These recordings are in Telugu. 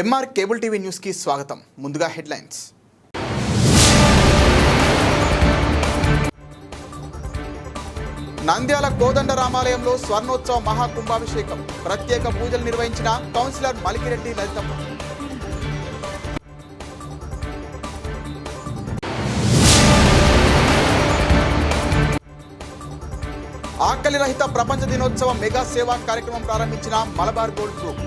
ఎంఆర్ కేబుల్ టీవీ న్యూస్ కి స్వాగతం. ముందుగా హెడ్లైన్స్. నంద్యాల కోదండ రామాలయంలో స్వర్ణోత్సవ మహాకుంభాభిషేకం. ప్రత్యేక పూజలు నిర్వహించిన కౌన్సిలర్ మలికిరెడ్డి లలితమ్మ. ఆకలి రహిత ప్రపంచ దినోత్సవం మెగా సేవా కార్యక్రమం ప్రారంభించిన మలబార్ గోల్డ్ గ్రూప్.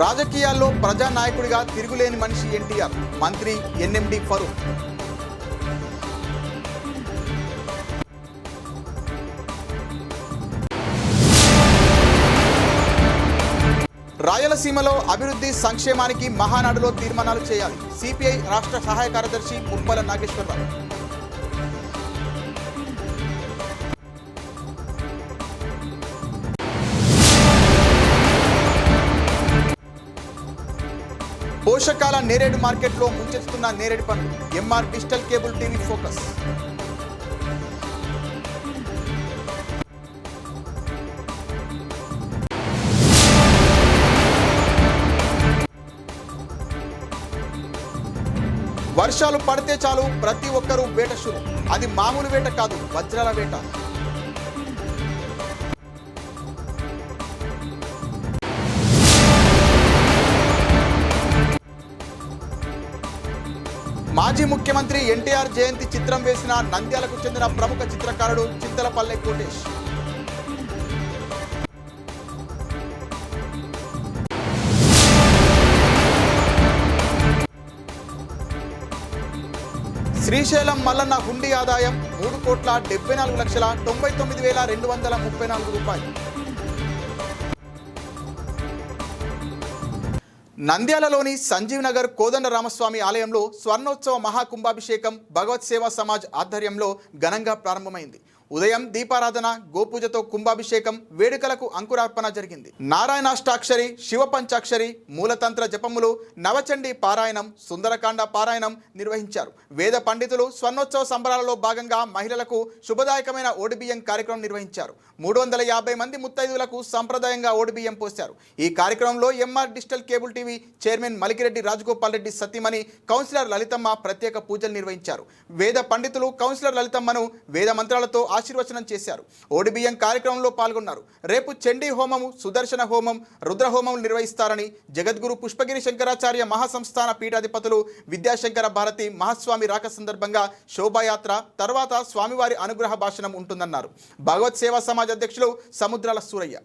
రాజకీయాల్లో ప్రజానాయకుడిగా తిరుగులేని మనిషి ఎన్టీఆర్. మంత్రి ఎన్ఎండి ఫరూక్. రాయలసీమలో అభివృద్ధి సంక్షేమానికి మహానాడులో తీర్మానాలు చేయాలి. సిపిఐ రాష్ట్ర సహాయ కార్యదర్శి ముప్పల నాగేశ్వరరావు. పోషకాల నేరేడు మార్కెట్లో ముంచెత్తుతున్న నేరేడు పండ్లు. MR digital cable TV focus. వర్షాలు పడితే చాలు ప్రతి ఒక్కరూ వేట షురు. అది మామూలు వేట కాదు, వజ్రాల వేట. మాజీ ముఖ్యమంత్రి ఎన్టీఆర్ జయంతి చిత్రం వేసిన నంద్యాలకు చెందిన ప్రముఖ చిత్రకారుడు చింతలపల్లె కోటేష్. శ్రీశైలం మల్లన్న హుండీ ఆదాయం 3,74,99,234 రూపాయలు. నంద్యాలలోని సంజీవ్ నగర్ కోదండ రామస్వామి ఆలయంలో స్వర్ణోత్సవ మహాకుంభాభిషేకం భగవత్ సేవా సమాజ్ ఆధ్వర్యంలో ఘనంగా ప్రారంభమైంది. ఉదయం దీపారాధన, గోపూజతో కుంభాభిషేకం వేడుకలకు అంకురార్పణ జరిగింది. నారాయణాష్టాక్షరి, శివ పంచాక్షరి, మూలతంత్ర జపములు, నవచండీ పారాయణం, సుందరకాండ పారాయణం నిర్వహించారు. వేద పండితులు స్వర్ణోత్సవ సంబరాలలో భాగంగా మహిళలకు శుభదాయకమైన ఓడిబియ్యం కార్యక్రమం నిర్వహించారు. 350 మంది ముత్తైదువులకు సంప్రదాయంగా ఓడిబియ్యం పోశారు. ఈ కార్యక్రమంలో MR digital cable TV chairman Malikireddy Rajagopal Reddy సతీమణి కౌన్సిలర్ లలితమ్మ ప్రత్యేక పూజలు నిర్వహించారు. వేద పండితులు కౌన్సిలర్ లలితమ్మను వేద మంత్రాలతో ఆశీర్వచనం చేశారు. ఓడిబియ్యం కార్యక్రమంలో పాల్గొన్నారు. రేపు చండీ హోమము, సుదర్శన హోమం, రుద్ర హోమం నిర్వహిస్తారని జగద్గురు పుష్పగిరి శంకరాచార్య మహాసంస్థాన పీఠాధిపతులు విద్యాశంకర భారతి మహాస్వామి రాక సందర్భంగా శోభాయాత్ర తర్వాత స్వామివారి అనుగ్రహ భాషణం ఉంటుందన్నారు. భగవత్ సేవా సమాజ్ అధ్యక్షులు సముద్రాల సూరయ్య.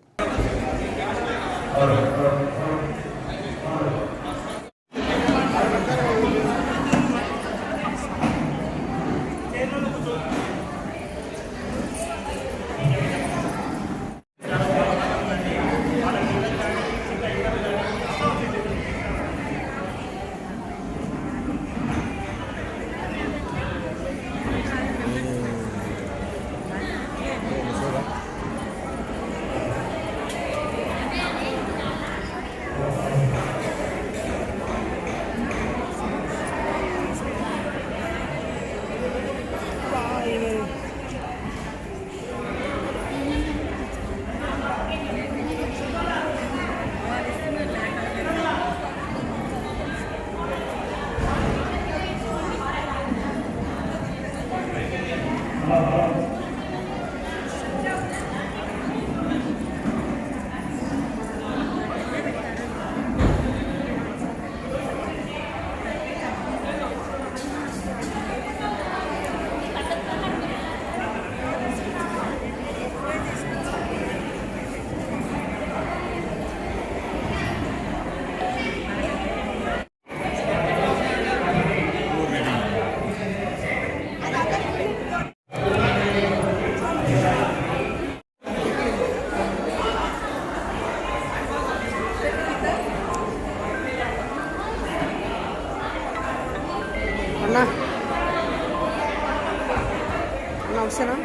అవసరం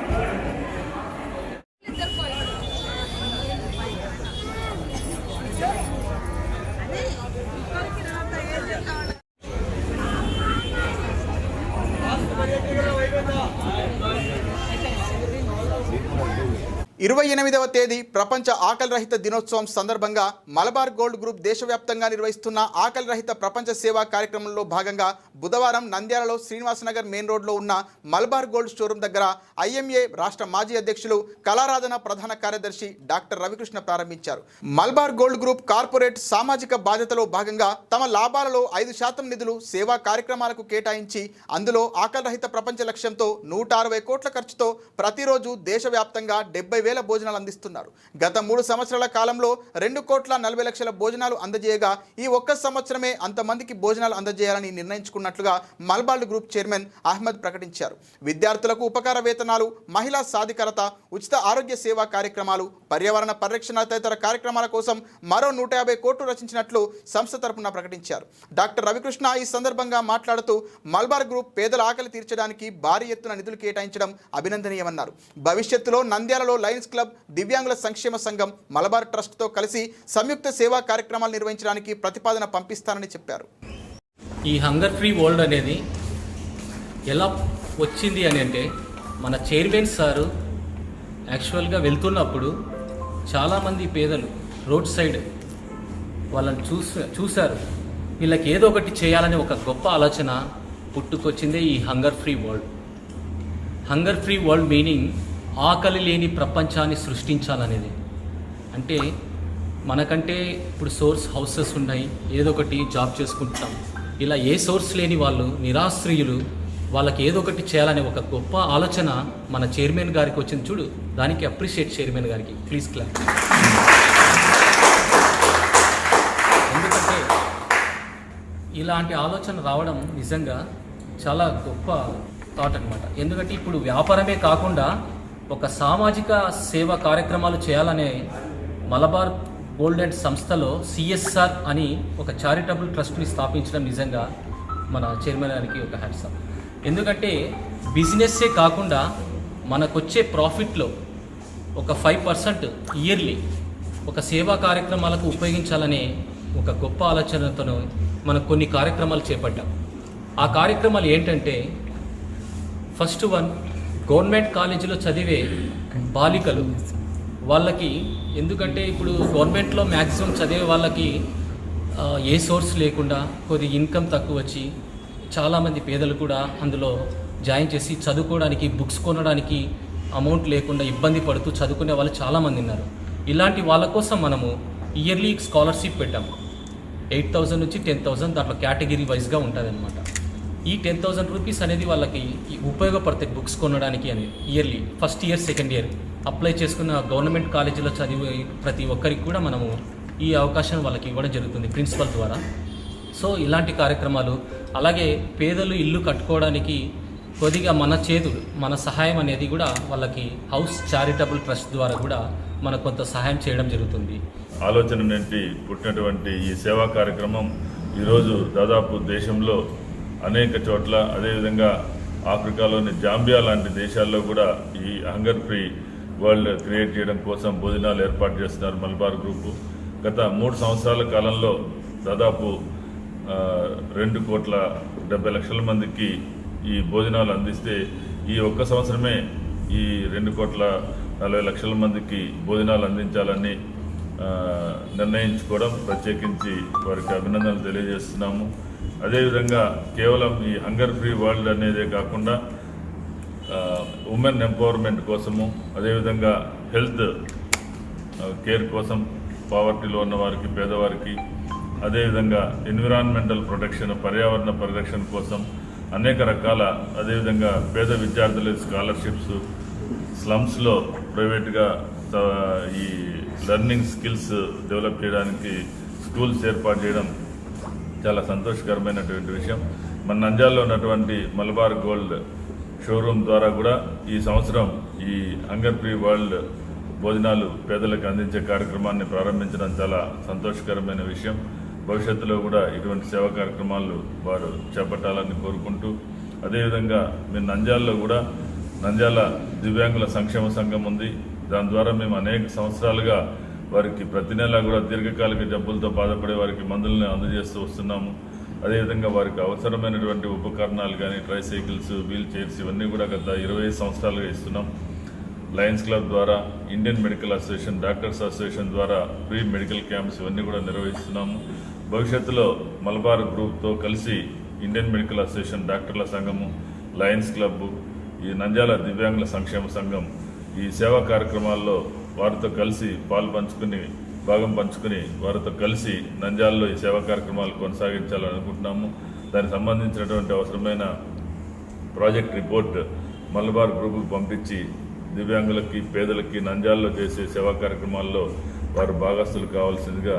28వ తేదీ ప్రపంచ ఆకలి రహిత దినోత్సవం సందర్భంగా మలబార్ గోల్డ్ గ్రూప్ దేశవ్యాప్తంగా నిర్వహిస్తున్న ఆకలి రహిత ప్రపంచ సేవా కార్యక్రమంలో భాగంగా బుధవారం నంద్యాలలో శ్రీనివాసనగర్ మెయిన్ రోడ్లో ఉన్న మలబార్ గోల్డ్ షోరూం దగ్గర ఐఎంఏ రాష్ట్ర మాజీ అధ్యక్షులు కళారాధన ప్రధాన కార్యదర్శి డాక్టర్ రవికృష్ణ ప్రారంభించారు. మలబార్ గోల్డ్ గ్రూప్ కార్పొరేట్ సామాజిక బాధ్యతలో భాగంగా తమ లాభాలలో 5% నిధులు సేవా కార్యక్రమాలకు కేటాయించి అందులో ఆకలి రహిత ప్రపంచ లక్ష్యంతో 160 కోట్ల ఖర్చుతో ప్రతిరోజు దేశవ్యాప్తంగా 70,000 భోజనాలు అందిస్తున్నారు. గత 3 సంవత్సరాల కాలంలో 2,40,00,000 భోజనాలు అందజేయగా ఈ ఒక్క సంవత్సరమే అంతమందికి భోజనాలు అందజేయాలని నిర్ణయించుకున్నట్లుగా మలబార్ గ్రూప్ చైర్మన్ అహ్మద్ ప్రకటించారు. విద్యార్థులకు ఉపకార వేతనాలు, మహిళా సాధికారత, ఉచిత ఆరోగ్య సేవా కార్యక్రమాలు, పర్యావరణ పరిరక్షణ తదితర కార్యక్రమాల కోసం మరో 150 కోట్లు రచించినట్లు సంస్థ తరపున ప్రకటించారు. డాక్టర్ రవికృష్ణ ఈ సందర్భంగా మాట్లాడుతూ మలబార్ గ్రూప్ పేదల ఆకలి తీర్చడానికి భారీ ఎత్తున నిధులు కేటాయించడం అభినందనీయమన్నారు. భవిష్యత్తులో నంద్యాలలో లయన్స్ క్లబ్, దివ్యాంగుల సంక్షేమ సంఘం, మలబార్ ట్రస్ట్తో కలిసి సంయుక్త సేవా కార్యక్రమాలు నిర్వహించడానికి ప్రతిపాదన పంపిస్తానని చెప్పారు. ఈ హంగర్ ఫ్రీ వరల్డ్ అనేది ఎలా వచ్చింది అని అంటే మన చైర్మన్ సారు యాక్చువల్గా వెళ్తున్నప్పుడు చాలామంది పేదలు రోడ్ సైడ్ వాళ్ళని చూశారు. వీళ్ళకి ఏదో ఒకటి చేయాలని ఒక గొప్ప ఆలోచన పుట్టుకొచ్చిందే ఈ hunger free world. Hunger free world meaning ఆకలి లేని ప్రపంచాన్ని సృష్టించాలనేది. అంటే మనకంటే ఇప్పుడు సోర్స్ హౌసెస్ ఉన్నాయి, ఏదో ఒకటి జాబ్ చేసుకుంటాం. ఇలా ఏ సోర్స్ లేని వాళ్ళు, నిరాశ్రయులు, వాళ్ళకి ఏదో ఒకటి చేయాలనే ఒక గొప్ప ఆలోచన మన చైర్మన్ గారికి వచ్చింది. చూడు, దానికి అప్రిషియేట్ చైర్మన్ గారికి, ప్లీజ్ క్లాప్. ఎందుకంటే ఇలాంటి ఆలోచన రావడం నిజంగా చాలా గొప్ప థాట్ అనమాట. ఎందుకంటే ఇప్పుడు వ్యాపారమే కాకుండా ఒక సామాజిక సేవా కార్యక్రమాలు చేయాలనే మలబార్ గోల్డ్ అండ్ సంస్థలో CSR అని ఒక చారిటబుల్ ట్రస్ట్ని స్థాపించడం నిజంగా మన చైర్మన్ గారికి ఒక హ్యాట్స్ ఆఫ్. ఎందుకంటే బిజినెస్సే కాకుండా మనకొచ్చే ప్రాఫిట్లో ఒక 5% ఇయర్లీ ఒక సేవా కార్యక్రమాలకు ఉపయోగించాలనే ఒక గొప్ప ఆలోచనతో మనం కొన్ని కార్యక్రమాలు చేపట్టాం. ఆ కార్యక్రమాలు ఏంటంటే, ఫస్ట్ వన్, గవర్నమెంట్ కాలేజీలో చదివే బాలికలు వాళ్ళకి, ఎందుకంటే ఇప్పుడు గవర్నమెంట్లో మ్యాక్సిమం చదివే వాళ్ళకి ఏ సోర్స్ లేకుండా కొద్ది ఇన్కమ్ తక్కువ వచ్చి చాలామంది పేదలు కూడా అందులో జాయిన్ చేసి చదువుకోవడానికి, బుక్స్ కొనడానికి అమౌంట్ లేకుండా ఇబ్బంది పడుతూ చదువుకునే వాళ్ళు చాలామంది ఉన్నారు. ఇలాంటి వాళ్ళ కోసం మనము ఇయర్లీ స్కాలర్షిప్ పెట్టాము. 8,000 నుంచి 10,000 దాంట్లో కేటగిరీ వైజ్గా ఉంటుంది అనమాట. ఈ 10,000 రూపీస్ అనేది వాళ్ళకి ఉపయోగపడతాయి బుక్స్ కొనడానికి అని. Yearly first year, second year apply చేసుకున్న గవర్నమెంట్ కాలేజీలో చదివే ప్రతి ఒక్కరికి కూడా మనము ఈ అవకాశం వాళ్ళకి ఇవ్వడం జరుగుతుంది ప్రిన్సిపల్ ద్వారా. సో ఇలాంటి కార్యక్రమాలు, అలాగే పేదలు ఇల్లు కట్టుకోవడానికి కొద్దిగా మన సహాయం అనేది కూడా వాళ్ళకి హౌస్ చారిటబుల్ ట్రస్ట్ ద్వారా కూడా మనకు కొంత సహాయం చేయడం జరుగుతుంది. ఆలోచన నుండి పుట్టినటువంటి ఈ సేవా కార్యక్రమం ఈరోజు దాదాపు దేశంలో అనేక చోట్ల, అదేవిధంగా ఆఫ్రికాలోని జాంబియా లాంటి దేశాల్లో కూడా ఈ హంగర్ ఫ్రీ వరల్డ్ క్రియేట్ చేయడం కోసం భోజనాలు ఏర్పాటు చేస్తున్నారు మలబార్ గ్రూపు. గత 3 సంవత్సరాల కాలంలో దాదాపు 2,70,00,000 మందికి ఈ భోజనాలు అందిస్తే, ఈ ఒక్క సంవత్సరమే ఈ 2,40,00,000 మందికి భోజనాలు అందించాలని నిర్ణయించుకోవడం, ప్రత్యేకించి వారికి అభినందనలు తెలియజేస్తున్నాము. అదేవిధంగా కేవలం ఈ హంగర్ ఫ్రీ వరల్డ్ అనేదే కాకుండా ఉమెన్ ఎంపవర్మెంట్ కోసము, అదేవిధంగా హెల్త్ కేర్ కోసం పావర్టీలో ఉన్న వారికి, పేదవారికి, అదేవిధంగా ఎన్విరాన్మెంటల్ ప్రొటెక్షన్, పర్యావరణ పరిరక్షణ కోసం అనేక రకాల, అదేవిధంగా పేద విద్యార్థుల స్కాలర్షిప్స్, స్లమ్స్లో ప్రైవేట్గా ఈ లెర్నింగ్ స్కిల్స్ డెవలప్ చేయడానికి స్కూల్స్ ఏర్పాటు చేయడం చాలా సంతోషకరమైనటువంటి విషయం. మన నంద్యాలలో ఉన్నటువంటి మలబార్ గోల్డ్ షోరూమ్ ద్వారా కూడా ఈ సంవత్సరం ఈ హంగర్ ఫ్రీ వరల్డ్ భోజనాలు పేదలకు అందించే కార్యక్రమాన్ని ప్రారంభించడం చాలా సంతోషకరమైన విషయం. భవిష్యత్తులో కూడా ఇటువంటి సేవా కార్యక్రమాలు వారు చేపట్టాలని కోరుకుంటూ, అదేవిధంగా మేము నంద్యాలలో కూడా నంద్యాల దివ్యాంగుల సంక్షేమ సంఘం ఉంది. దాని ద్వారా మేము అనేక సంవత్సరాలుగా వారికి ప్రతి నెల కూడా దీర్ఘకాలిక జబ్బులతో బాధపడే వారికి మందులను అందజేస్తూ వస్తున్నాము. అదేవిధంగా వారికి అవసరమైనటువంటి ఉపకరణాలు కానీ, ట్రైసైకిల్స్, వీల్ చైర్స్ ఇవన్నీ కూడా గత 25 సంవత్సరాలుగా ఇస్తున్నాం. లయన్స్ క్లబ్ ద్వారా, Indian medical association, doctors association ద్వారా ఫ్రీ మెడికల్ క్యాంప్స్ ఇవన్నీ కూడా నిర్వహిస్తున్నాము. భవిష్యత్తులో మలబార్ గ్రూప్తో కలిసి ఇండియన్ మెడికల్ అసోసియేషన్, డాక్టర్ల సంఘము, లయన్స్ క్లబ్, ఈ నంద్యాల దివ్యాంగుల సంక్షేమ సంఘం ఈ సేవా కార్యక్రమాల్లో వారితో కలిసి భాగం పంచుకుని వారితో కలిసి నంద్యాలలో ఈ సేవా కార్యక్రమాలు కొనసాగించాలని అనుకుంటున్నాము. దానికి సంబంధించినటువంటి అవసరమైన ప్రాజెక్ట్ రిపోర్ట్ మలబార్ గ్రూపుకు పంపించి దివ్యాంగులకి, పేదలకి నంద్యాలలో చేసే సేవా కార్యక్రమాల్లో వారు భాగస్తులు కావాల్సిందిగా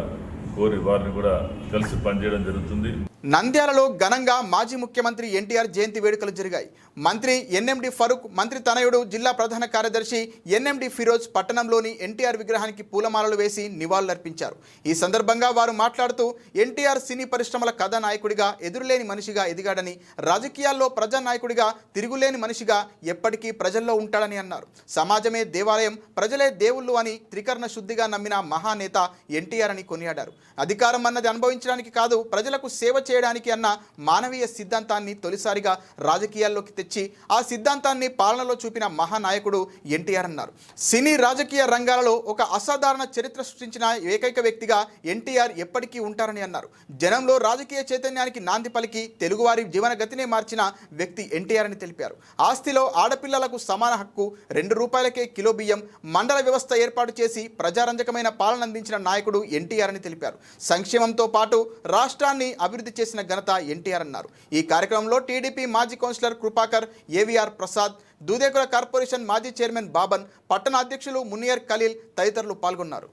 కోరి వారిని కూడా కలిసి పనిచేయడం జరుగుతుంది. నంద్యాలలో ఘనంగా మాజీ ముఖ్యమంత్రి ఎన్టీఆర్ జయంతి వేడుకలు జరిగాయి. మంత్రి ఎన్ఎండి ఫరూక్, మంత్రి తనయుడు జిల్లా ప్రధాన కార్యదర్శి ఎన్ఎండి ఫిరోజ్ పట్టణంలోని ఎన్టీఆర్ విగ్రహానికి పూలమాలలు వేసి నివాళులర్పించారు. ఈ సందర్భంగా వారు మాట్లాడుతూ ఎన్టీఆర్ సినీ పరిశ్రమల కథానాయకుడిగా, ఎదురులేని మనిషిగా ఎదిగాడని, రాజకీయాల్లో ప్రజానాయకుడిగా, తిరుగులేని మనిషిగా ఎప్పటికీ ప్రజల్లో ఉంటాడని అన్నారు. సమాజమే దేవాలయం, ప్రజలే దేవుళ్ళు అని త్రికరణ శుద్ధిగా నమ్మిన మహానేత ఎన్టీఆర్ అని కొనియాడారు. అధికారం అన్నది అనుభవించడానికి కాదు, ప్రజలకు సేవ చేయడానికి అన్న మానవీయ సిద్ధాంతాన్ని తొలిసారిగా రాజకీయాల్లోకి తెచ్చి ఆ సిద్ధాంతాన్ని పాలనలో చూపిన మహానాయకుడు ఎన్టీఆర్ అన్నారు. సినీ రాజకీయ రంగాలలో ఒక అసాధారణ చరిత్ర సృష్టించిన ఏకైక వ్యక్తిగా ఎన్టీఆర్ ఎప్పటికీ ఉంటారని అన్నారు. జనంలో రాజకీయ చైతన్యానికి నాంది పలికి తెలుగువారి జీవన గతినే మార్చిన వ్యక్తి ఎన్టీఆర్ అని తెలిపారు. ఆస్తిలో ఆడపిల్లలకు సమాన హక్కు, ₹2 కిలో బియ్యం, మండల వ్యవస్థ ఏర్పాటు చేసి ప్రజారంజకమైన పాలన అందించిన నాయకుడు ఎన్టీఆర్ అని తెలిపారు. సంక్షేమంతో పాటు రాష్ట్రాన్ని అభివృద్ధి చేసిన ఘనత ఎన్టీఆర్ అన్నారు. ఈ కార్యక్రమంలో టీడీపీ మాజీ councillor Krupakar, AVR Prasad, Dudekula corporation మాజీ చైర్మన్ బాబన్, పట్టణ అధ్యక్షులు మునియర్ ఖలీల్ తదితరులు పాల్గొన్నారు.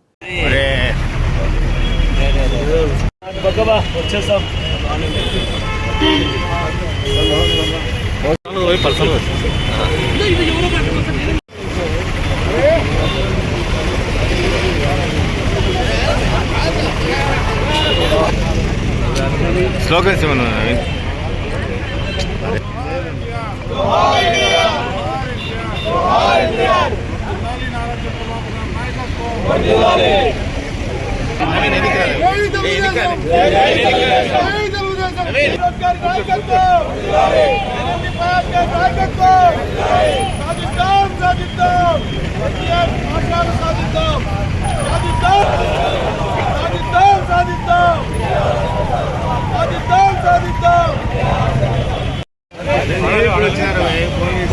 స్లోగన్స్ ఏమన్నా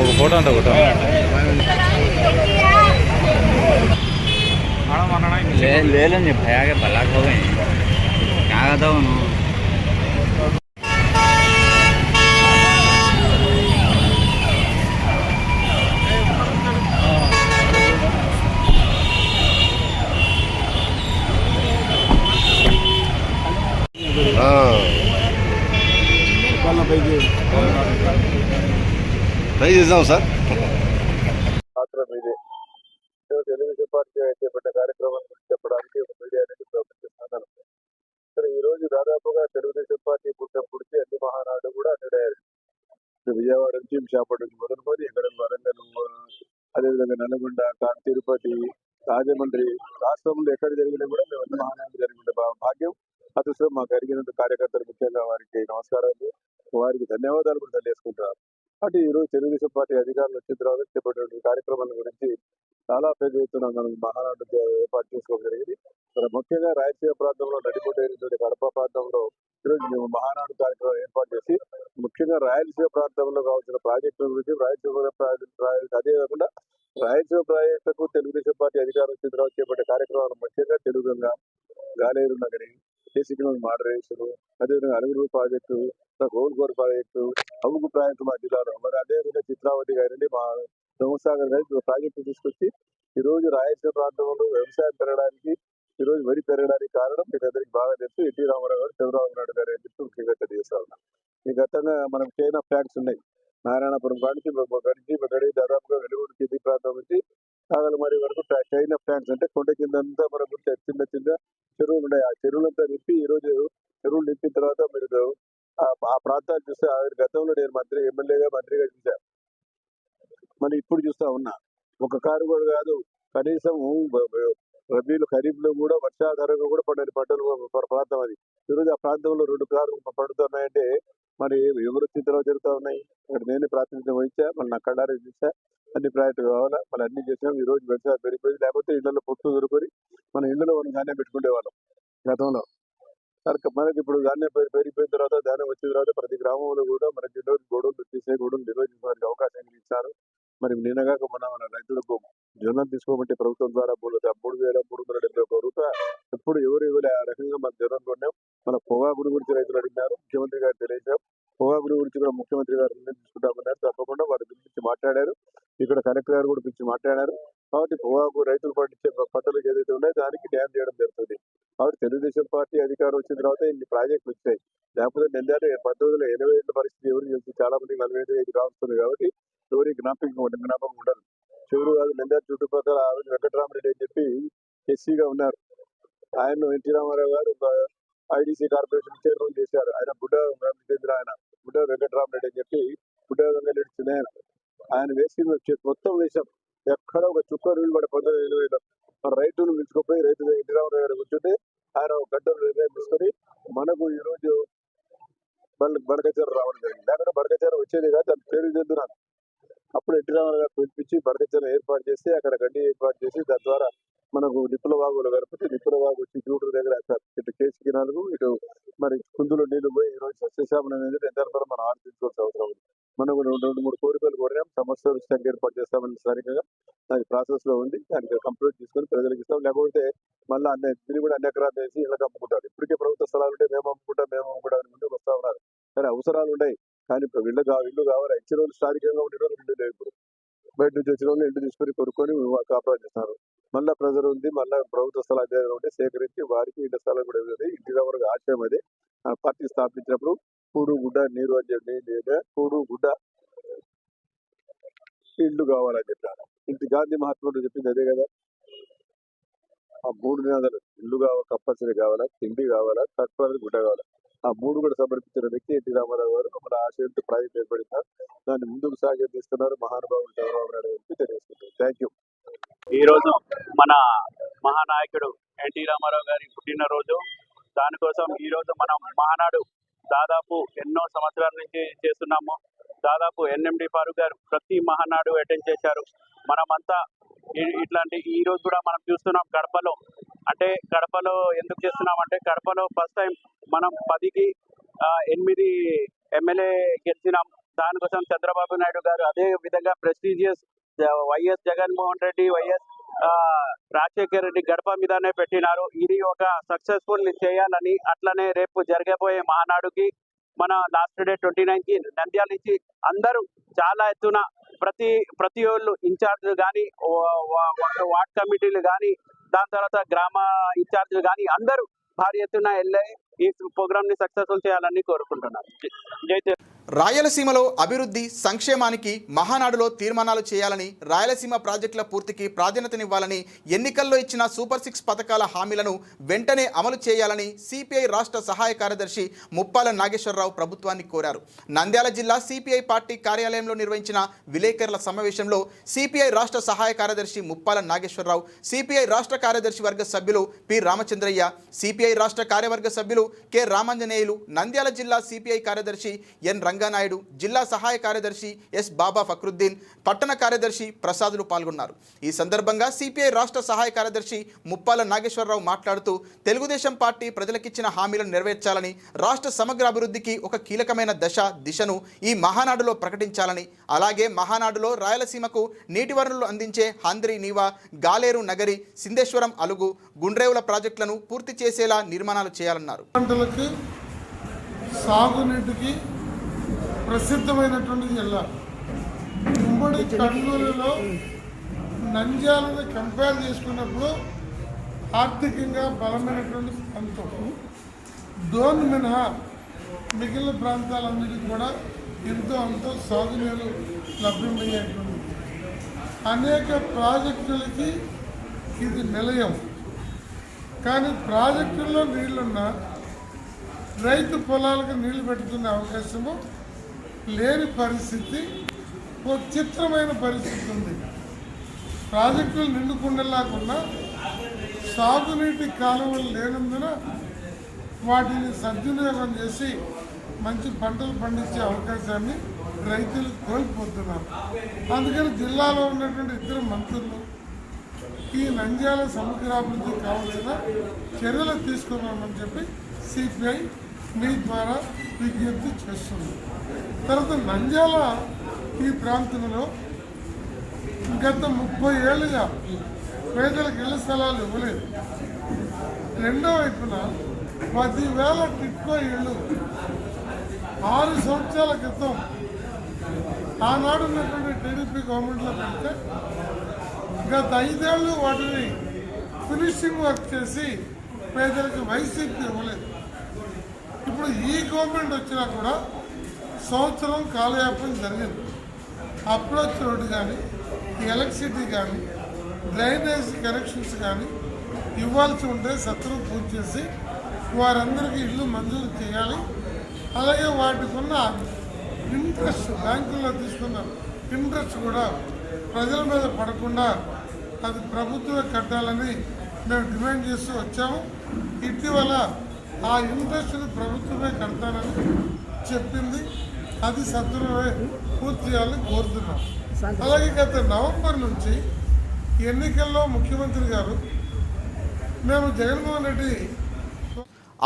ఒక ఫోటో అంతా కొట్ట ले लेंगे भैया के भला हो गए क्या कहता हूँ ట్రై చేద్దాం సార్. తెలుగుదేశం పార్టీ చేపట్టిన కార్యక్రమం గురించి చెప్పడానికి ఒక మీడియా అనేది ప్రవర్తిస్తున్నాను. సరే, ఈ రోజు దాదాపుగా తెలుగుదేశం పార్టీ పుట్టినప్పటికీ అన్ని మహానాడు కూడా అడ్డారు. విజయవాడ నుంచి, విశాఖపట్నం నుంచి మొదలుకొని ఎక్కడ వరంగల్, అదేవిధంగా నల్గొండ, తిరుపతి, రాజమండ్రి, రాష్ట్రంలో ఎక్కడ జరిగినా కూడా మేము అన్ని మహానాడు జరిగిన భాగ్యం, అదృష్టం మాకు కలిగినందుకు కార్యకర్తలు ముఖ్యంగా వారికి నమస్కారాలు, వారికి ధన్యవాదాలు కూడా తెలియజేసుకుంటున్నారు. అంటే ఈ రోజు తెలుగుదేశం పార్టీ అధికారులు వచ్చిన తర్వాత చేపట్టిన కార్యక్రమాల గురించి చాలా పెద్ద ఎత్తున మనం మహానాడు ఏర్పాటు చేసుకోవడం జరిగింది. ముఖ్యంగా రాయలసీమ ప్రాంతంలో నడిపోటైనటువంటి కడప ప్రాంతంలో ఈరోజు మేము మహానాడు కార్యక్రమం ఏర్పాటు చేసి ముఖ్యంగా రాయలసీమ ప్రాంతంలో కావాల్సిన ప్రాజెక్టుల గురించి, అదే కాకుండా రాయలసీమ ప్రాజెక్టుకు తెలుగుదేశం పార్టీ అధికారులు వచ్చిన తర్వాత చేపట్టే కార్యక్రమాలు ముఖ్యంగా తెలుగుగా గాలేరు నగరి, సిగ్నల్ మోడరేషన్, అదేవిధంగా అలుగురు ప్రాజెక్టు, గోల్గోర్ ప్రాజెక్టు, అవుగు ప్రాజెక్టు మా జిల్లాలో, మరి అదేవిధంగా చిత్రావతి గారిని, మా సోమసాగర్ గారి ప్రాజెక్టు తీసుకొచ్చి ఈ రోజు రాయలసీమ ప్రాంతంలో వ్యవసాయం పెరగడానికి, ఈ రోజు వరి పెరగడానికి కారణం మీకు అందరికి బాగా తెలుసు, ఎన్టీ రామారావు గారు, చంద్రబాబు నాయుడు గారు అని చెప్పి ముఖ్యంగా తెలియజేస్తా ఉన్నాం. ఈ గతంగా మనకు చైన్ ఆఫ్ ఫ్యాక్ట్స్ ఉన్నాయి. నారాయణపురం గడి దాదాపుగా వెలుగుడు కింది ప్రాంతం నుంచి కాగలమరి వరకు చైన్ ఆఫ్ ఫ్యాక్ట్స్ అంటే కొండ కింద అంతా మనకు చిన్న చిన్న చెరువులు ఉన్నాయి. ఆ చెరువులంతా నింపి ఈ రోజు చెరువులు నింపిన తర్వాత మీరు ఆ ప్రాంతాలు చూస్తే గతంలో నేను ఎమ్మెల్యేగా మంత్రిగా చూసా, మరి ఇప్పుడు చూస్తా ఉన్నా. ఒక కారు కూడా కాదు, కనీసం రబీలు ఖరీఫ్లో కూడా వర్షాధారంగా కూడా పండని పంటలు ప్రాంతం అది. ఈరోజు ఆ ప్రాంతంలో 2 కాలం పండుతున్నాయంటే మరి ఎవరు స్థితిలో జరుగుతూ ఉన్నాయి. అక్కడ నేను ప్రాతినిధ్యం వహించా, మళ్ళీ నా కళ్ళారా చూసా, అన్ని ప్రాజెక్టులు కావాలా, మళ్ళీ అన్ని చేసాం. ఈ రోజు వ్యవసాయం పెరిగిపోయింది, లేకపోతే ఇళ్లలో పొత్తు దొరుకుని మన ఇళ్లలో మనం ధాన్యం పెట్టుకునేవాళ్ళం గతంలో. మనకి ఇప్పుడు ధాన్యం పెరిగిపోయిన తర్వాత, ధాన్యం వచ్చిన తర్వాత ప్రతి గ్రామంలో కూడా మనకి గొడవలు తీసే గొడవలు నిర్వహించడానికి అవకాశం ఇచ్చారు. మరి నిన్నగాక మన రైతులకు జొన్నలు తీసుకోమంటే ప్రభుత్వం ద్వారా 3,371 రూపాయలు ఎప్పుడు ఎవరు ఇవ్వలే. ఆ రకంగా మన జొన్నలు కొన్నాం. మన పొగాకుడి గురించి రైతులు అడిగినారు, ముఖ్యమంత్రి గారు తెలియజేశాం. పొగాకుడి గురించి కూడా ముఖ్యమంత్రి గారు నిర్ణయం తీసుకుంటామన్నారు. తప్పకుండా వారి పిలిచి మాట్లాడారు. ఇక్కడ కలెక్టర్ గారు కూడా పిలిచి మాట్లాడారు. కాబట్టి పొగాకు రైతులు పండించే పంటలకు ఏదైతే ఉన్నాయో దానికి న్యాయం చేయడం జరుగుతుంది. కాబట్టి తెలుగుదేశం పార్టీ అధికారం వచ్చిన తర్వాత ఇన్ని ప్రాజెక్టులు వచ్చాయి. లేకపోతే నిందాలు 1980 పరిస్థితి ఎవరు తెలుసు, చాలా మందికి 45 కావస్తుంది. కాబట్టి ఎవరికి జ్ఞాపకం ఉండదు. చివరు కాదు, నిందాలు చుట్టుపక్కల ఆ రోజు వెంకటరామరెడ్డి అని చెప్పి ఎస్సీగా ఉన్నారు. ఆయన ఎన్టీ రామారావు గారు ఐడీసీ కార్పొరేషన్ చైర్మన్ చేశారు. ఆయన బుడ్డ వెంకటరామరెడ్డి అని చెప్పి బుడ్డ వెంకటరెడ్డి చిన్న ఆయన వేసి మొత్తం వేశాం. ఎక్కడ ఒక చుక్క నీళ్ళు పడే 1980లో మన రైతులు పిలుచుకుపోయి రైతు ఎన్టీ రామారావు గారు కూర్చుంటే ఆయన ఒక గంటలు నిర్ణయం తీసుకొని మనకు ఈ రోజు బడకచార రావడం జరిగింది. లేకపోతే బడకచార వచ్చేది కాదు, దాని పేరు చెందున్నాను. అప్పుడు ఎన్టీ రామారావు గారు పిలిపించి బడకచార ఏర్పాటు చేసి అక్కడ గడ్డి ఏర్పాటు చేసి దాని ద్వారా మనకు నిప్పుల వాగులు కలిపితే నిప్పుల వాగు వచ్చి జూటూరు దగ్గర ఇటు కేసుకి 4 ఇటు మరి కుందులో నీళ్లు పోయి ఈ రోజు సస్యశామనం అనేది ఎంత మనం ఆలోచించుకోవాల్సిన అవసరం ఉంది. మనకు 2-3 కోరికలు కోరాం, సమస్యలు ఇష్టానికి ఏర్పాటు చేస్తామని స్థానికంగా దాని ప్రాసెస్ లో ఉంది. దానికి కంప్లీట్ తీసుకొని ప్రజలకు ఇస్తాం. లేకపోతే మళ్ళీ దీన్ని కూడా అన్ని ఎకరాలు వేసి ఇళ్ళకి అమ్ముకుంటారు. ఇప్పటికే ప్రభుత్వ స్థలాలు ఉంటే మేము అమ్ముకుంటాం ముందుకు వస్తా ఉన్నారు. సరే అవసరాలు ఉన్నాయి, కానీ ఇప్పుడు ఇల్లు కావాలి. ఇచ్చిన రోజులు స్థానికంగా ఉండే రోజులు ఇల్లు లేవు. ఇప్పుడు బయట నుంచి వచ్చిన వాళ్ళు ఇల్లు తీసుకొని కొనుక్కొని కాపురం చేస్తున్నారు. మళ్ళీ ప్రజలు ఉంది, మళ్ళీ ప్రభుత్వ స్థలాలు ఉంటే సేకరించి వారికి ఇంటి స్థలం కూడా ఇవ్వదు. ఇంటి వరకు ఆశయం అది. పార్టీ స్థాపించినప్పుడు కూడు గుడ్డ నీరు అని చెప్పి కూడు గుడ్డ ఇల్లు కావాలని చెప్పారు. ఇంటి గాంధీ మహాత్ముడు చెప్పింది అదే కదా. ఆ 3 నినాదాలు ఇల్లు కావాలి, కంపల్సరీ కావాలా, తిండి కావాలా, కట్టుకోవాలి, గుడ్డ కావాలా. ఆ 3 కూడా సమర్పించిన వ్యక్తి ఎన్టీ రామారావు గారు. మన ఆశయంతో ప్రాజెక్ట్ ఏర్పడిందా దాన్ని ముందుకు తీసుకున్నారు మహానుభావులు చంద్రబాబు నాయుడు గారికి తెలియజేసుకుంటారు. Thank you. ఈ రోజు మన మహానాయకుడు ఎన్టీ రామారావు గారి పుట్టినరోజు. దానికోసం ఈ రోజు మనం మహానాడు దాదాపు ఎన్నో సంవత్సరాల నుంచి చేస్తున్నాము. దాదాపు ఎన్ఎండి ఫారూక్ గారు ప్రతి మహానాడు అటెండ్ చేశారు. మనమంతా ఇట్లాంటి ఈ రోజు కూడా మనం చూస్తున్నాం కడపలో. అంటే కడపలో ఎందుకు చేస్తున్నామంటే కడపలో ఫస్ట్ టైం మనం 10కి 8 ఎమ్మెల్యే గెలిచినాం. దానికోసం చంద్రబాబు నాయుడు గారు అదే విధంగా prestigious YS Jaganmohan Reddy, YS Rajasekhar Reddy గడప మీదనే పెట్టినారు. ఇది ఒక సక్సెస్ఫుల్ చేయాలని, అట్లనే రేపు జరగబోయే మహానాడుకి మన లాస్ట్ డే 29కి నంద్యాల నుంచి అందరూ చాలా ఎత్తున ప్రతి ఒళ్ళు ఇన్ఛార్జ్ కానీ, వార్డ్ కమిటీలు కానీ, దాని తర్వాత గ్రామ ఇన్ఛార్జీలు కానీ అందరూ భారీ ఎత్తున వెళ్ళి ఈ ప్రోగ్రామ్ ని సక్సెస్ఫుల్ చేయాలని కోరుకుంటున్నాను. జై తెలుగు. రాయలసీమలో అభివృద్ధి సంక్షేమానికి మహానాడులో తీర్మానాలు చేయాలని, రాయలసీమ ప్రాజెక్టుల పూర్తికి ప్రాధాన్యతనివ్వాలని, ఎన్నికల్లో ఇచ్చిన సూపర్ 6 పథకాల హామీలను వెంటనే అమలు చేయాలని సిపిఐ రాష్ట్ర సహాయ కార్యదర్శి ముప్పాల నాగేశ్వరరావు ప్రభుత్వాన్ని కోరారు. నంద్యాల జిల్లా సిపిఐ పార్టీ కార్యాలయంలో నిర్వహించిన విలేకరుల సమావేశంలో సిపిఐ రాష్ట్ర సహాయ కార్యదర్శి ముప్పాల నాగేశ్వరరావు, సిపిఐ రాష్ట్ర కార్యదర్శి వర్గ సభ్యులు పి రామచంద్రయ్య, సిపిఐ రాష్ట్ర కార్యవర్గ సభ్యులు కె రామాంజనేయులు, నంద్యాల జిల్లా సిపిఐ కార్యదర్శి ఎన్ రంగానాయుడు, జిల్లా సహాయ కార్యదర్శి ఎస్ బాబా ఫక్రుద్దీన్, పట్టణ కార్యదర్శి ప్రసాదులు పాల్గొన్నారు. ఈ సందర్భంగా సిపిఐ రాష్ట్ర సహాయ కార్యదర్శి ముప్పాల నాగేశ్వరరావు మాట్లాడుతూ తెలుగుదేశం పార్టీ ప్రజలకిచ్చిన హామీలను నెరవేర్చాలని, రాష్ట్ర సమగ్ర అభివృద్ధికి ఒక కీలకమైన దిశను ఈ మహానాడులో ప్రకటించాలని, అలాగే మహానాడులో రాయలసీమకు నీటి వనరులు అందించే హంద్రి నీవా, గాలేరు నగరి, సింధేశ్వరం అలుగు, గుండ్రేవుల ప్రాజెక్టులను పూర్తి చేసేలా నిర్మాణాలు చేయాలన్నారు. పంటలకి సాగునీటికి ప్రసిద్ధమైనటువంటి జిల్లా. ఉమ్మడి కర్నూలులో నంద్యాలని కంపేర్ చేసుకున్నప్పుడు ఆర్థికంగా బలమైనటువంటి ప్రాంతం. డోన్ మినహా మిగిలిన ప్రాంతాలన్నిటికీ కూడా ఎంతో అంతో సాగునీరు లభ్యమయ్యేటువంటి అనేక ప్రాజెక్టులకి ఇది నిలయం. కానీ ప్రాజెక్టుల్లో నీళ్లున్నా రైతు పొలాలకు నీళ్లు పెట్టుకునే అవకాశము లేని పరిస్థితి, ఒక చిత్రమైన పరిస్థితి ఉంది. ప్రాజెక్టులు నిండుకుండలాకుండా సాగునీటి కాలువలు లేనందున వాటిని సద్వినియోగం చేసి మంచి పంటలు పండించే అవకాశాన్ని రైతులు కోల్పోతున్నారు. అందుకని జిల్లాలో ఉన్నటువంటి ఇద్దరు మంత్రులు ఈ నంద్యాల సమగ్రాభివృద్ధికి కావాల్సిన చర్యలు తీసుకున్నామని చెప్పి సిపిఐ మీ ద్వారా విజ్ఞప్తి చేస్తుంది. తర్వాత నంద్యాల ఈ ప్రాంతంలో గత 30 ఏళ్ళుగా పేదలకు ఇళ్ల స్థలాలు ఇవ్వలేదు. రెండో వైపున 10,000 టిట్కో ఇళ్ళు 6 సంవత్సరాల క్రితం ఆనాడు ఉన్నటువంటి టీడీపీ గవర్నమెంట్లో పెడితే గత 5 ఏళ్ళు వాటిని ఫినిషింగ్ వర్క్ చేసి పేదలకు వైసీపీ ఇవ్వలేదు. ఇప్పుడు ఈ గవర్నమెంట్ వచ్చినా కూడా సంవత్సరం కాలయాపన జరిగింది. అప్రోచ్ రోడ్డు కానీ, ఎలక్ట్రిసిటీ కానీ, డ్రైనేజ్ కనెక్షన్స్ కానీ ఇవ్వాల్సి ఉంటే సత్రం పూర్తి చేసి వారందరికీ ఇల్లు మంజూరు చేయాలి. అలాగే వాటికి ఉన్న ఇంట్రెస్ట్, బ్యాంకుల్లో తీసుకున్న ఇంట్రెస్ట్ కూడా ప్రజల మీద పడకుండా అది ప్రభుత్వమే కట్టాలని మేము డిమాండ్ చేస్తూ వచ్చాము. ఇటీవల ఆ ఇంట్రెస్ట్ని ప్రభుత్వమే కడతానని చెప్పింది. అది సత్వరమే పూర్తి చేయాలని కోరుతున్నాం. అలాగే గత నవంబర్ నుంచి ఎన్నికల్లో ముఖ్యమంత్రి గారు మేము జగన్మోహన్ రెడ్డి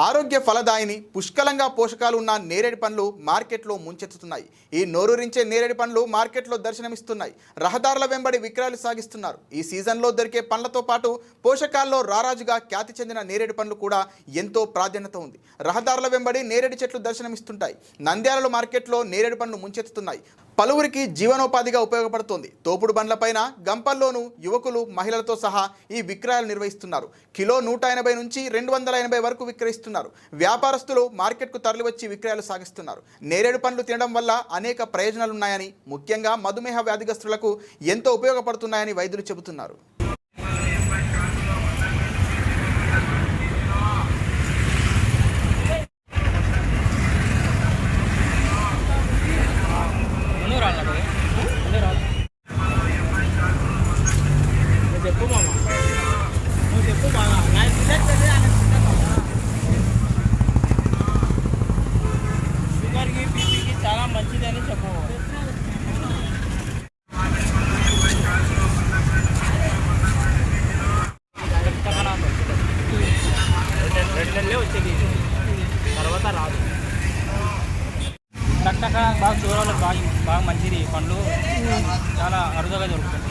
ఆరోగ్య ఫలదాయిని పుష్కలంగా పోషకాలు ఉన్న నేరేడు పండ్లు మార్కెట్లో ముంచెత్తుతున్నాయి. ఈ నోరూరించే నేరేడు పండ్లు మార్కెట్లో దర్శనమిస్తున్నాయి. రహదారుల వెంబడి విక్రయాలు సాగిస్తున్నారు. ఈ సీజన్లో దొరికే పండ్లతో పాటు పోషకాల్లో రారాజుగా ఖ్యాతి చెందిన నేరేడు పండ్లు కూడా ఎంతో ప్రాధాన్యత ఉంది. రహదారుల వెంబడి నేరేడు చెట్లు దర్శనమిస్తుంటాయి. నంద్యాలలో మార్కెట్లో నేరేడు పండ్లు ముంచెత్తుతున్నాయి. పలువురికి జీవనోపాధిగా ఉపయోగపడుతోంది. తోపుడు బండ్లపైన గంపల్లోనూ యువకులు, మహిళలతో సహా ఈ విక్రయాలు నిర్వహిస్తున్నారు. కిలో 180 నుంచి 280 వరకు విక్రయిస్తున్నారు. వ్యాపారస్తులు మార్కెట్కు తరలివచ్చి విక్రయాలు సాగిస్తున్నారు. నేరేడు పండ్లు తినడం వల్ల అనేక ప్రయోజనాలున్నాయని, ముఖ్యంగా మధుమేహ వ్యాధిగ్రస్తులకు ఎంతో ఉపయోగపడుతున్నాయని వైద్యులు చెబుతున్నారు. చాలా మంచిదని చెప్పు. రెండేళ్ళే వచ్చేది, తర్వాత రాదు. రక్తక బాగా చూడాలి, బాగా మంచిది. పండ్లు చాలా అరుదుగా దొరుకుతుంది.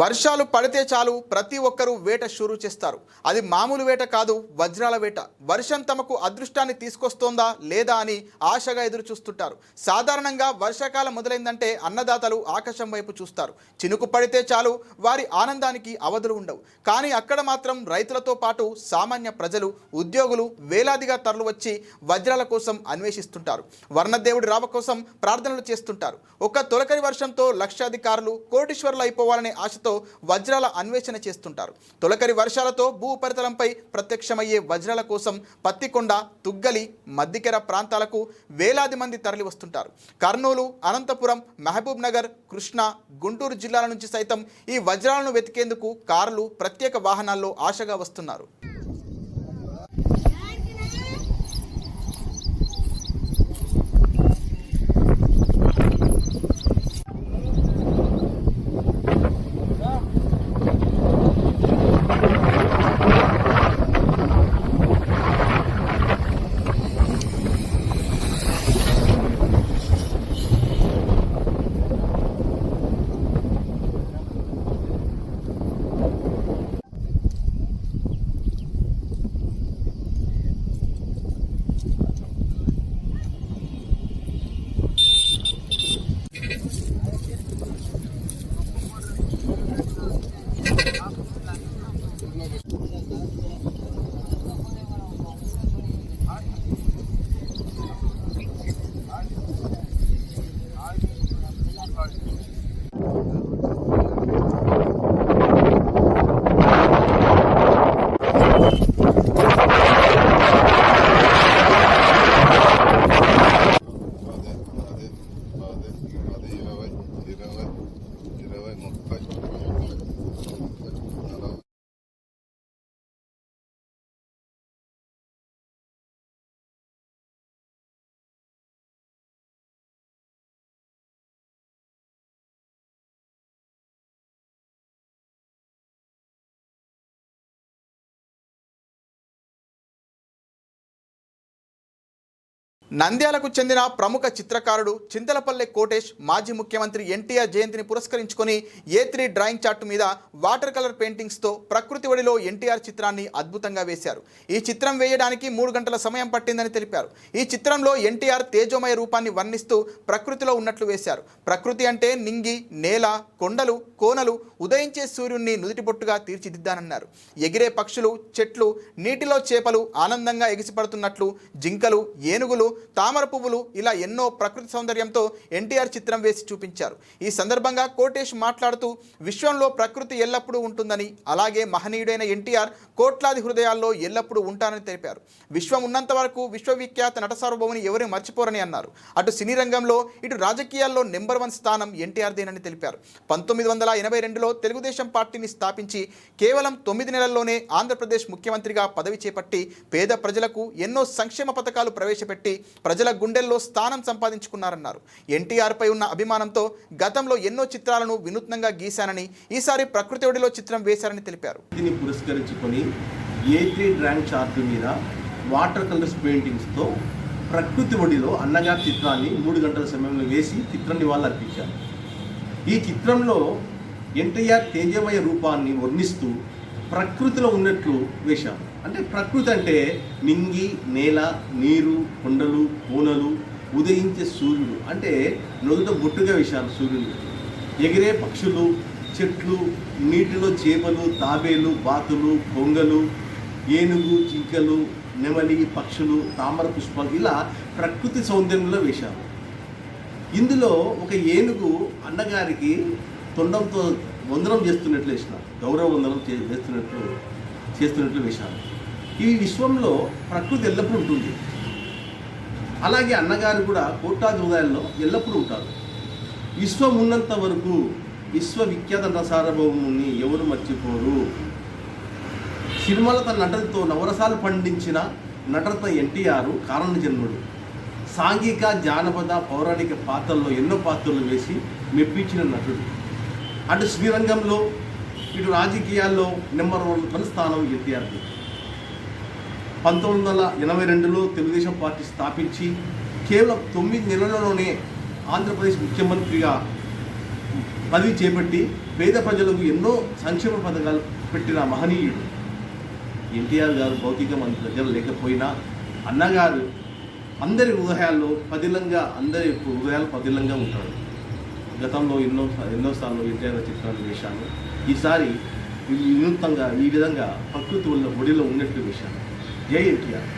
వర్షాలు పడితే చాలు ప్రతి ఒక్కరూ వేట షురూ చేస్తారు. అది మామూలు వేట కాదు, వజ్రాల వేట. వర్షం తమకు అదృష్టాన్ని తీసుకొస్తోందా లేదా అని ఆశగా ఎదురు చూస్తుంటారు. సాధారణంగా వర్షాకాలం మొదలైందంటే అన్నదాతలు ఆకాశం వైపు చూస్తారు. చినుకు పడితే చాలు వారి ఆనందానికి అవధులు ఉండవు. కానీ అక్కడ మాత్రం రైతులతో పాటు సామాన్య ప్రజలు, ఉద్యోగులు వేలాదిగా తరలి వచ్చి వజ్రాల కోసం అన్వేషిస్తుంటారు. వర్ణదేవుడి రావ కోసం ప్రార్థనలు చేస్తుంటారు. ఒక్క తొలకరి వర్షంతో లక్షాధికారులు, కోటీశ్వరులు అయిపోవాలనే ఆశతో వజ్రాల అన్వేషణ చేస్తుంటారు. తొలకరి వర్షాలతో భూ ఉపరితలంపై ప్రత్యక్షమయ్యే వజ్రాల కోసం పత్తికొండ, తుగ్గలి, మద్దికెర ప్రాంతాలకు వేలాది మంది తరలి వస్తుంటారు. కర్నూలు, అనంతపురం, మహబూబ్ నగర్, కృష్ణా, గుంటూరు జిల్లాల నుంచి సైతం ఈ వజ్రాలను వెతికేందుకు కార్లు, ప్రత్యేక వాహనాల్లో ఆశగా వస్తున్నారు. నంద్యాలకు చెందిన ప్రముఖ చిత్రకారుడు చింతలపల్లె కోటేష్ మాజీ ముఖ్యమంత్రి ఎన్టీఆర్ జయంతిని పురస్కరించుకొని A3 డ్రాయింగ్ చార్టు మీద వాటర్ కలర్ పెయింటింగ్స్తో ప్రకృతి ఒడిలో ఎన్టీఆర్ చిత్రాన్ని అద్భుతంగా వేశారు. ఈ చిత్రం వేయడానికి 3 గంటల సమయం పట్టిందని తెలిపారు. ఈ చిత్రంలో ఎన్టీఆర్ తేజోమయ రూపాన్ని వర్ణిస్తూ ప్రకృతిలో ఉన్నట్లు వేశారు. ప్రకృతి అంటే నింగి, నేల, కొండలు, కోనలు, ఉదయించే సూర్యుడిని నుదిటిబొట్టుగా తీర్చిదిద్దానన్నారు. ఎగిరే పక్షులు, చెట్లు, నీటిలో చేపలు ఆనందంగా ఎగిసిపడుతున్నట్లు, జింకలు, ఏనుగులు, తామర పువ్వులు ఇలా ఎన్నో ప్రకృతి సౌందర్యంతో ఎన్టీఆర్ చిత్రం వేసి చూపించారు. ఈ సందర్భంగా కోటేష్ మాట్లాడుతూ విశ్వంలో ప్రకృతి ఎల్లప్పుడూ ఉంటుందని, అలాగే మహనీయుడైన ఎన్టీఆర్ కోట్లాది హృదయాల్లో ఎల్లప్పుడూ ఉంటానని తెలిపారు. విశ్వం ఉన్నంత వరకు విశ్వవిఖ్యాత నట సార్వభౌముని ఎవరూ మర్చిపోరని అన్నారు. అటు సినీ రంగంలో ఇటు రాజకీయాల్లో నెంబర్ 1 స్థానం ఎన్టీఆర్దేనని తెలిపారు. 1982లో తెలుగుదేశం పార్టీని స్థాపించి కేవలం 9 నెలల్లోనే ఆంధ్రప్రదేశ్ ముఖ్యమంత్రిగా పదవి చేపట్టి పేద ప్రజలకు ఎన్నో సంక్షేమ పథకాలు ప్రవేశపెట్టి ప్రజల గుండెల్లో స్థానం సంపాదించుకున్నారన్నారు. ఎన్టీఆర్పై ఉన్న అభిమానంతో గతంలో ఎన్నో చిత్రాలను వినూత్నంగా గీశానని, ఈసారి ప్రకృతి ఒడిలో చిత్రం వేశారని తెలిపారు. దీన్ని పురస్కరించుకొని A3 డ్రాయింగ్ చార్టు మీద వాటర్ కలర్స్ పెయింటింగ్స్తో ప్రకృతి ఒడిలో అన్నగారి చిత్రాన్ని 3 గంటల సమయంలో వేసి చిత్రం నివాళులు అర్పించారు. ఈ చిత్రంలో ఎన్టీఆర్ తేజమయ రూపాన్ని వర్ణిస్తూ ప్రకృతిలో ఉన్నట్లు వేశారు. అంటే ప్రకృతి అంటే నింగి, నేల, నీరు, కొండలు, కోనలు, ఉదయించే సూర్యుడు అంటే నొదుట బొట్టుగా వేశారు సూర్యుడు. ఎగిరే పక్షులు, చెట్లు, నీటిలో చేపలు, తాబేలు, బాతులు, కొంగలు, ఏనుగు, జింకలు, నెమలి, పక్షులు, తామర పుష్పాలు ఇలా ప్రకృతి సౌందర్యంలో వేశారు. ఇందులో ఒక ఏనుగు అన్నగారికి తొండంతో వందనం చేస్తున్నట్లు వేసినారు, గౌరవ వందనం చేస్తున్నట్లు వేశారు. ఈ విశ్వంలో ప్రకృతి ఎల్లప్పుడూ ఉంటుంది. అలాగే అన్నగారు కూడా కోట్లాది హృదయాల్లో ఎల్లప్పుడూ ఉంటారు. విశ్వం ఉన్నంత వరకు విశ్వవిఖ్యాత నట సార్వభౌముని ఎవరు మర్చిపోరు. సినిమాల తన నటనతో నవరసాలు పండించిన నటరత్న ఎన్టీఆర్ కారణ జన్ముడు. సాంఘిక, జానపద, పౌరాణిక పాత్రల్లో ఎన్నో పాత్రలు వేసి మెప్పించిన నటుడు. అటు శ్రీరంగంలో ఇటు రాజకీయాల్లో నెంబర్ 1 స్థానం ఎన్టీఆర్ది. 1982లో తెలుగుదేశం పార్టీ స్థాపించి కేవలం 9 నెలల్లోనే ఆంధ్రప్రదేశ్ ముఖ్యమంత్రిగా పదవి చేపట్టి పేద ప్రజలకు ఎన్నో సంక్షేమ పథకాలు పెట్టిన మహనీయుడు ఎన్టీఆర్ గారు. భౌతికంగా మన ప్రజలు లేకపోయినా అన్నగారు అందరి హృదయాల్లో పదిలంగా, అందరి హృదయాలు పదిలంగా ఉంటాడు. గతంలో ఎన్నోసార్లు ఎన్టీఆర్ చిత్రాలు వేశాను. ఈసారి వినూత్నంగా ఈ విధంగా ప్రకృతి ఒడిలో ఉన్నట్టు వేశాను. జై ఎన్టీఆర్.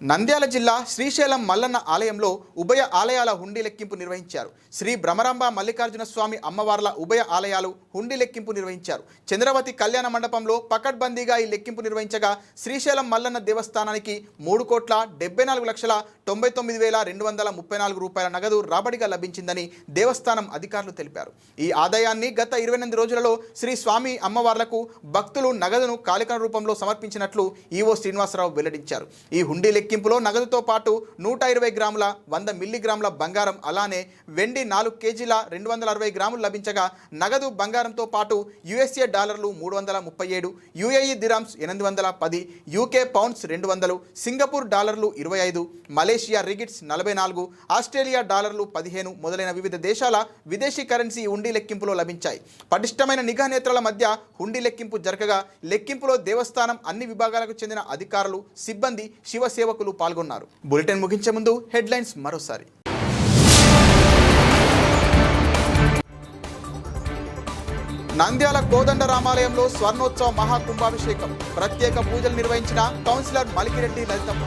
నంద్యాల జిల్లా శ్రీశైలం మల్లన్న ఆలయంలో ఉభయ ఆలయాల హుండీ లెక్కింపు నిర్వహించారు. శ్రీ భ్రమరాంబ మల్లికార్జున స్వామి అమ్మవార్ల ఉభయ ఆలయాలు హుండీ లెక్కింపు నిర్వహించారు. చంద్రవతి కళ్యాణ మండపంలో పకడ్బందీగా ఈ లెక్కింపు నిర్వహించగా శ్రీశైలం మల్లన్న దేవస్థానానికి 3,74,99,234 రూపాయల నగదు రాబడిగా లభించిందని దేవస్థానం అధికారులు తెలిపారు. ఈ ఆదాయాన్ని గత 28 రోజులలో శ్రీ స్వామి అమ్మవార్లకు భక్తులు నగదును కాలిక రూపంలో సమర్పించినట్లు ఈవో శ్రీనివాసరావు వెల్లడించారు. ఈ హుండీ లెక్కింపులో నగదుతో పాటు 120 గ్రాముల 100 మిల్లీగ్రాముల బంగారం, అలానే వెండి 4 కేజీల 260 గ్రాములు లభించగా నగదు బంగారంతో పాటు USA డాలర్లు 337, UAE dirhams 810, UK pounds 200, Singapore డాలర్లు 25, మలేషియా రిగిట్స్ 44, ఆస్ట్రేలియా డాలర్లు 15 మొదలైన వివిధ దేశాల విదేశీ కరెన్సీ హుండీ లెక్కింపులో లభించాయి. పటిష్టమైన నిఘా నేత్రాల మధ్య హుండీ లెక్కింపు జరగగా లెక్కింపులో దేవస్థానం అన్ని విభాగాలకు చెందిన అధికారులు, సిబ్బంది, శివసేవకులు పాల్గొన్నారు. బులెటిన్ ముగించే ముందు హెడ్లైన్స్ మరోసారి. నంద్యాల కోదండ రామాలయంలో స్వర్ణోత్సవ మహాకుంభాభిషేకం, ప్రత్యేక పూజలు నిర్వహించిన కౌన్సిలర్ మలికిరెడ్డి లలితమ్మ.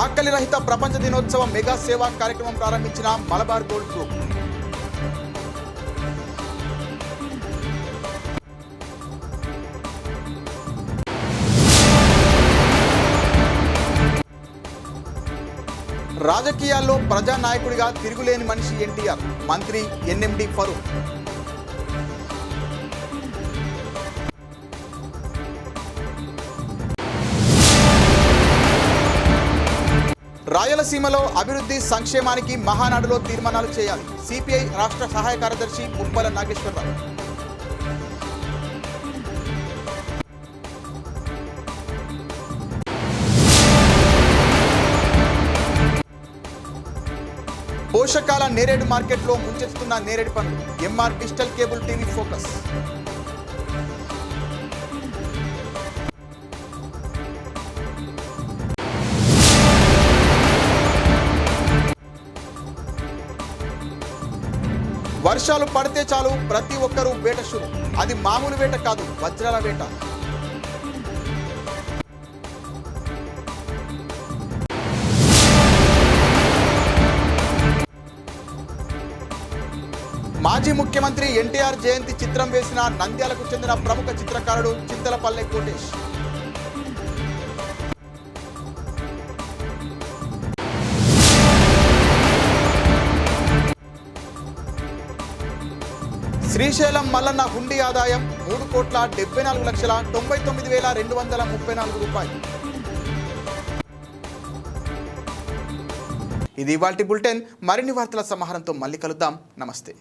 ఆకలి రహిత ప్రపంచ దినోత్సవం మెగా సేవా కార్యక్రమం ప్రారంభించిన మలబార్ గోల్డ్ గ్రూప్. రాజకీయాల్లో ప్రజానాయకుడిగా తిరుగులేని మనిషి ఎన్టీఆర్, మంత్రి NMD ఫరూక్. రాయలసీమలో అభివృద్ధి సంక్షేమానికి మహానాడులో తీర్మానాలు చేయాలి. CPI రాష్ట్ర సహాయ కార్యదర్శి ముప్పల నాగేశ్వరరావు. పోషకాల నేరేడు మార్కెట్లో ముంచెత్తుతున్న నేరేడు పండ్లు. MR digital cable TV focus. వర్షాలు పడితే చాలు ప్రతి ఒక్కరూ వేట షురు. అది మామూలు వేట కాదు, వజ్రాల వేట. మాజీ ముఖ్యమంత్రి ఎన్టీఆర్ జయంతి చిత్రం వేసిన నంద్యాలకు చెందిన ప్రముఖ చిత్రకారుడు చింతలపల్లె కోటేష్. శ్రీశైలం మల్లన్న హుండీ ఆదాయం 3,74,99,234 రూపాయలు. ఇది ఇవాల్టి బులెటిన్. మరిన్ని వార్తల సమాహారంతో మళ్ళీ కలుద్దాం. నమస్తే.